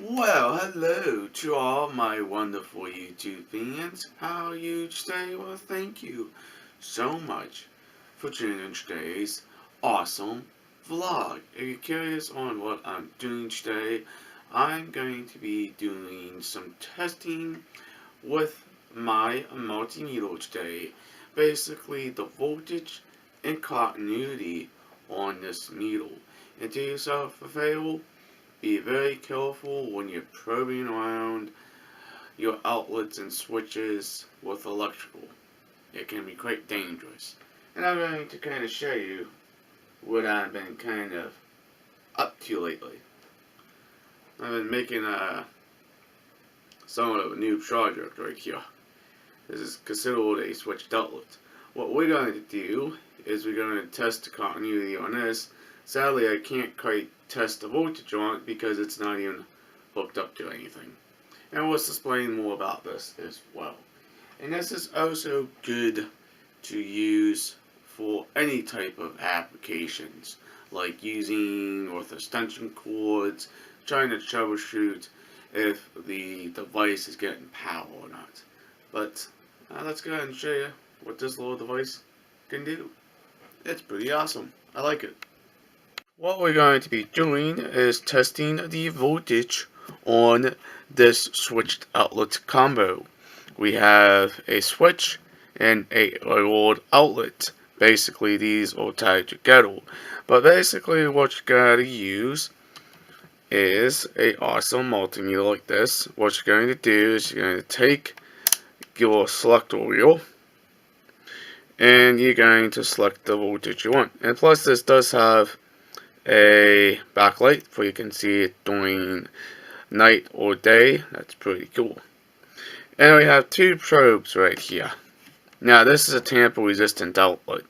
Well, hello to all my wonderful YouTube fans. How are you today? Well, thank you so much for tuning in today's awesome vlog. If you're curious on what I'm doing today, I'm going to be doing some testing with my multimeter today. Basically, the voltage and continuity on this needle. And do yourself a favor, be very careful when you're probing around your outlets and switches with electrical. It can be quite dangerous. And I'm going to kind of show you what I've been kind of up to lately. I've been making somewhat of a new project right here. This is considered a switched outlet. What we're going to do is we're going to test the continuity on this. Sadly, I can't quite test the voltage on it because it's not even hooked up to anything. And we'll explain more about this as well. And this is also good to use for any type of applications, like using with extension cords, trying to troubleshoot if the device is getting power or not. But let's go ahead and show you what this little device can do. It's pretty awesome. I like it. What we're going to be doing is testing the voltage on this switched outlet combo. We have a switch and a old outlet. Basically, these are tied together. But basically, what you gotta use is a awesome multimeter like this. What you're going to do is you're going to take your selector wheel and you're going to select the voltage you want. And plus, this does have a backlight so you can see it during night or day. That's pretty cool. And we have two probes right here. Now this is a tamper resistant outlet.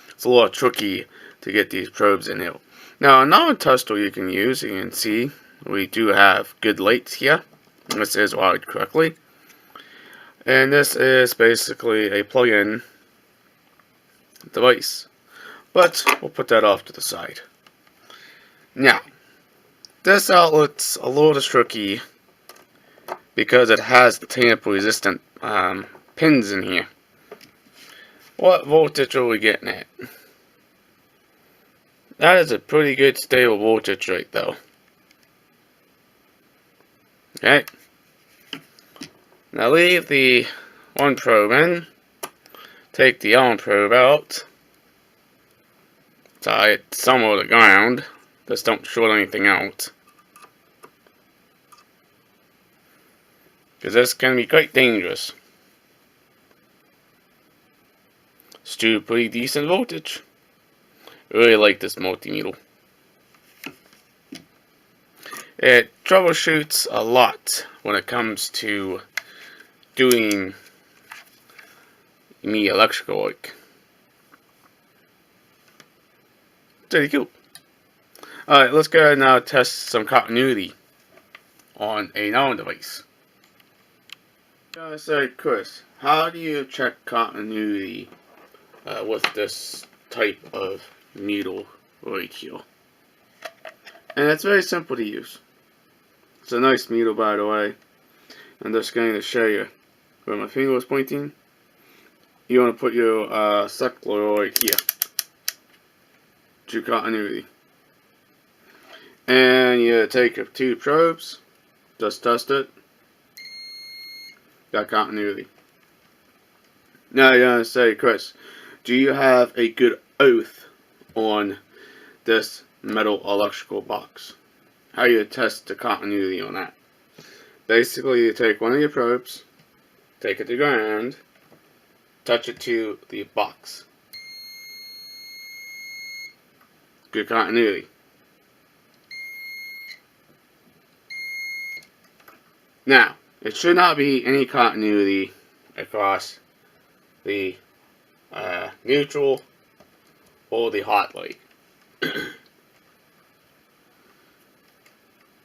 It's a little tricky to get these probes in here. Now another tester you can use, you can see we do have good lights here. This is wired correctly. And this is basically a plug-in device. But we'll put that off to the side. Now, this outlet's a little tricky because it has the tamper resistant pins in here. What voltage are we getting at? That is a pretty good stable voltage right though. Okay. Now leave the one probe in. Take the other probe out. Tie it somewhere to the ground. Just don't short anything out. Because this can be quite dangerous. Still pretty decent voltage. Really like this multimeter. It troubleshoots a lot when it comes to doing me electrical work. Pretty cool. Alright, let's go ahead and now test some continuity on another device. So, Chris, how do you check continuity with this type of needle right here? And it's very simple to use. It's a nice needle, by the way. I'm just going to show you where my finger is pointing. You want to put your suckler right here to continuity. And you take your two probes, just test it. Got continuity. Now you're going to say, Chris, do you have a good oath on this metal electrical box? How do you test the continuity on that? Basically, you take one of your probes, take it to ground, touch it to the box. Good continuity. Now, it should not be any continuity across the neutral or the hot light.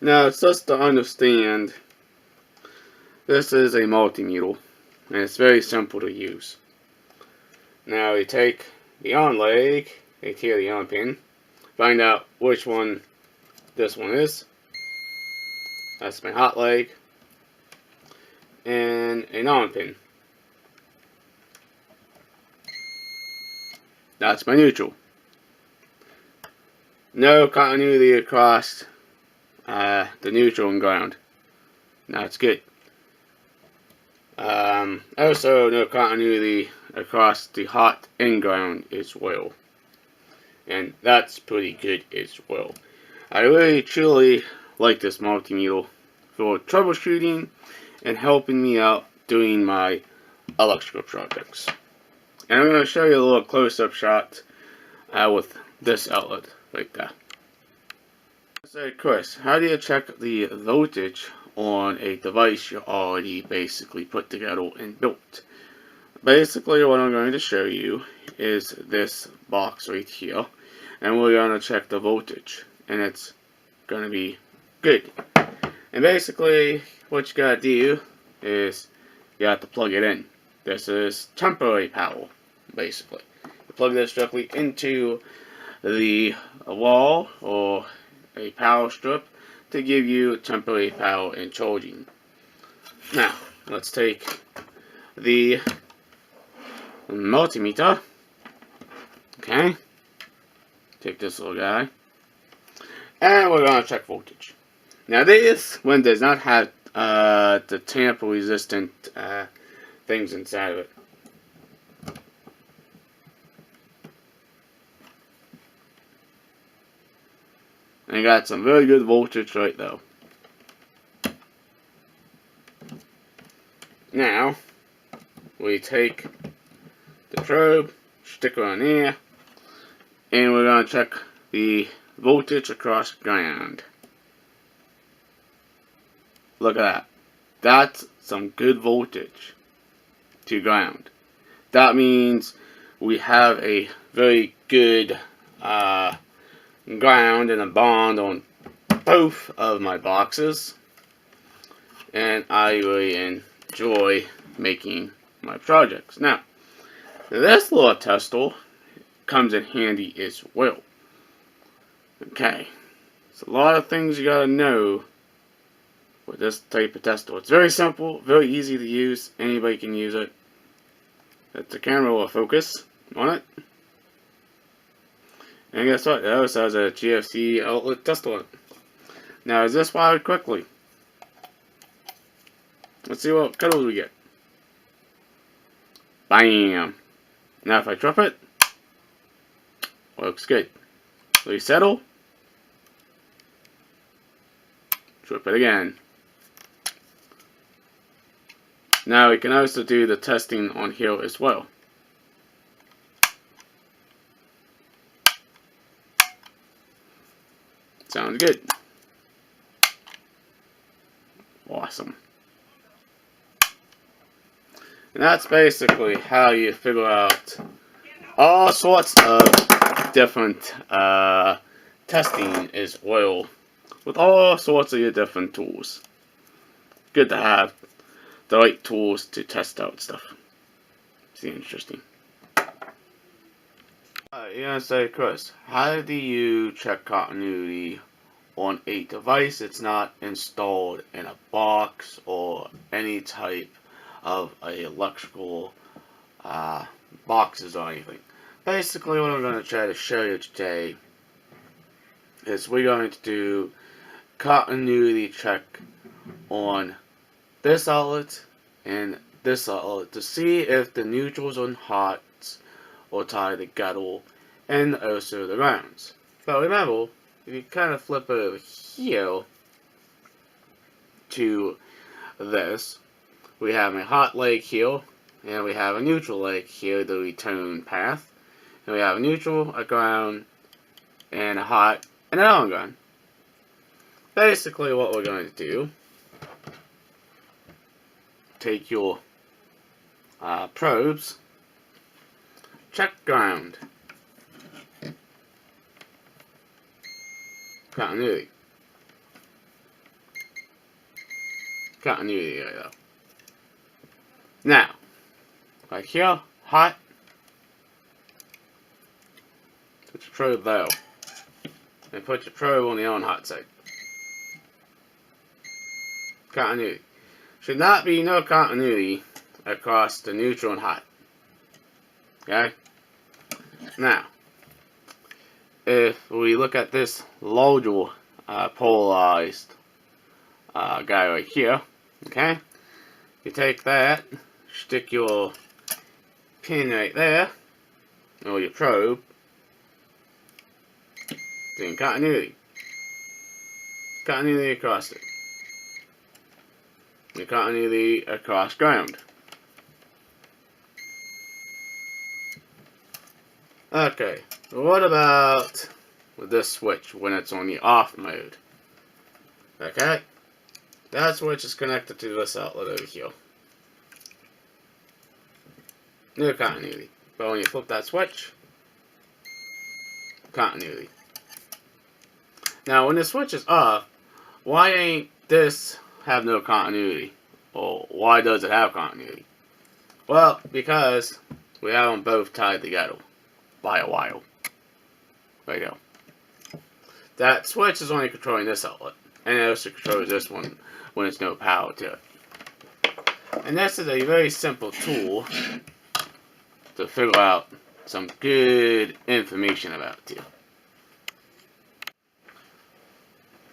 Now, it's just to understand, this is a multimeter, and it's very simple to use. Now, you take the on leg, you tear the on pin, find out which one this one is, That's my hot leg. And a non-pin. That's my neutral. No continuity across the neutral and ground. That's good. Also, no continuity across the hot and ground as well. And that's pretty good as well. I really truly like this multimeter for troubleshooting and helping me out doing my electrical projects. And I'm going to show you a little close-up shot with this outlet right there. So Chris, how do you check the voltage on a device you already basically put together and built? Basically what I'm going to show you is this box right here, and we're going to check the voltage, and it's going to be good. And basically what you got to do is you have to plug it in. This is temporary power, basically. You plug this directly into the wall or a power strip to give you temporary power and charging. Now, let's take the multimeter. Okay. Take this little guy. And we're going to check voltage. Now this one does not have the tamper resistant things inside of it. And I got some very good voltage right though. Now we take the probe, stick it on there, and we're going to check the voltage across ground. Look at that. That's some good voltage to ground. That means we have a very good ground and a bond on both of my boxes, and I really enjoy making my projects. Now, this little tester comes in handy as well. Okay, it's a lot of things you gotta know with this type of tester. It's very simple, very easy to use. Anybody can use it. The camera will focus on it. And guess what? It also has a GFC outlet tester on it. Now, is this wired quickly? Let's see what colors we get. Bam! Now if I drop it, looks good. Resettle. Drop it again. Now we can also do the testing on here as well. Sounds good. Awesome. And that's basically how you figure out all sorts of different testing as well, with all sorts of your different tools. Good to have the right tools to test out stuff. It's interesting. You're gonna say, Chris, how do you check continuity on a device that's not installed in a box or any type of electrical boxes or anything? Basically, what I'm going to try to show you today is we're going to do continuity check on this outlet and this outlet to see if the neutrals and hots are tied together, and also the grounds. But remember, if you kind of flip over here to this, we have a hot leg here, and we have a neutral leg here, the return path. And we have a neutral, a ground, and a hot, and a non-ground. Basically what we're going to do, take your probes, check ground, continuity. Continuity right there. Now, right here, hot, put your probe there, and put your probe on the on hot side. continuity. Should not be no continuity across the neutral and hot. Okay? Now, if we look at this larger polarized guy right here, okay? You take that, stick your pin right there, or your probe, then continuity. Continuity across it. The continuity across ground. Okay, what about with this switch when it's on the off mode? Okay, that switch is connected to this outlet over here. No continuity. But when you flip that switch, continuity. Now when the switch is off, why ain't this have no continuity? Or why does it have continuity? Well, because we have them both tied together by a wire. There you go. That switch is only controlling this outlet. And it also controls this one when there's no power to it. And this is a very simple tool to figure out some good information about you.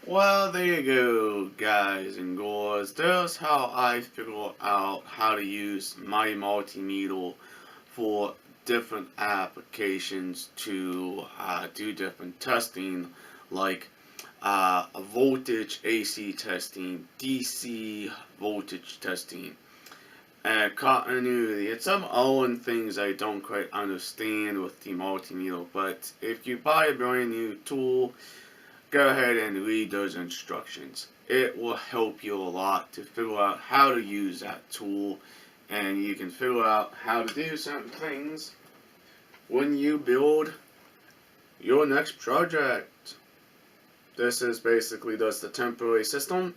Well, there you go, guys and girls. There's how I figure out how to use my multimeter for different applications to do different testing, like a voltage AC testing, DC voltage testing, and continuity. It's some own things I don't quite understand with the multimeter, but if you buy a brand new tool, go ahead and read those instructions. It will help you a lot to figure out how to use that tool, and you can figure out how to do certain things when you build your next project. This is basically just the temporary system,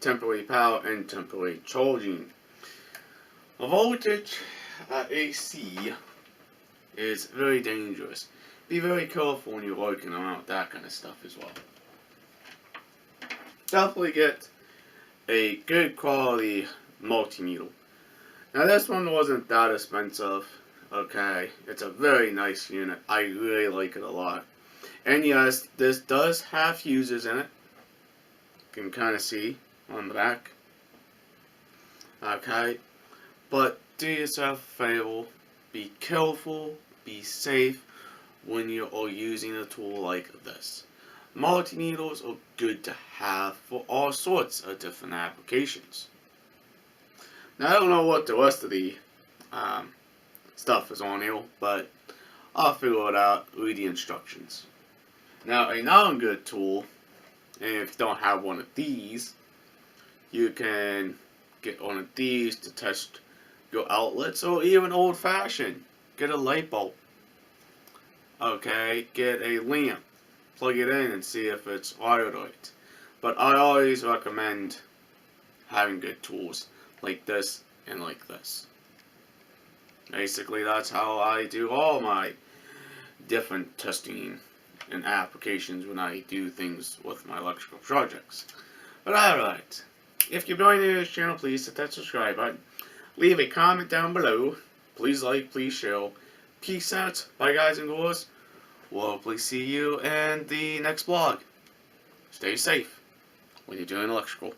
temporary power, and temporary charging. A voltage AC is very dangerous. Be very careful when you're working around that kind of stuff as well. Definitely get a good quality multimeter. Now this one wasn't that expensive. Okay, it's a very nice unit. I really like it a lot. And yes, this does have fuses in it. You can kind of see on the back. Okay, but do yourself a favor. Be careful, be safe when you are using a tool like this. Multimeters are good to have for all sorts of different applications. Now I don't know what the rest of the stuff is on here, but I'll figure it out, read the instructions. Now a non-good tool, and if you don't have one of these, you can get one of these to test your outlets, or even old-fashioned, get a light bulb. Okay, get a lamp, plug it in and see if it's wired right. But I always recommend having good tools like this and like this. Basically, that's how I do all my different testing and applications when I do things with my electrical projects. But alright, if you're brand new to this channel, please hit that subscribe button. Leave a comment down below. Please like, please share. Peace out. Bye guys and girls. We'll hopefully see you in the next vlog. Stay safe when you're doing electrical.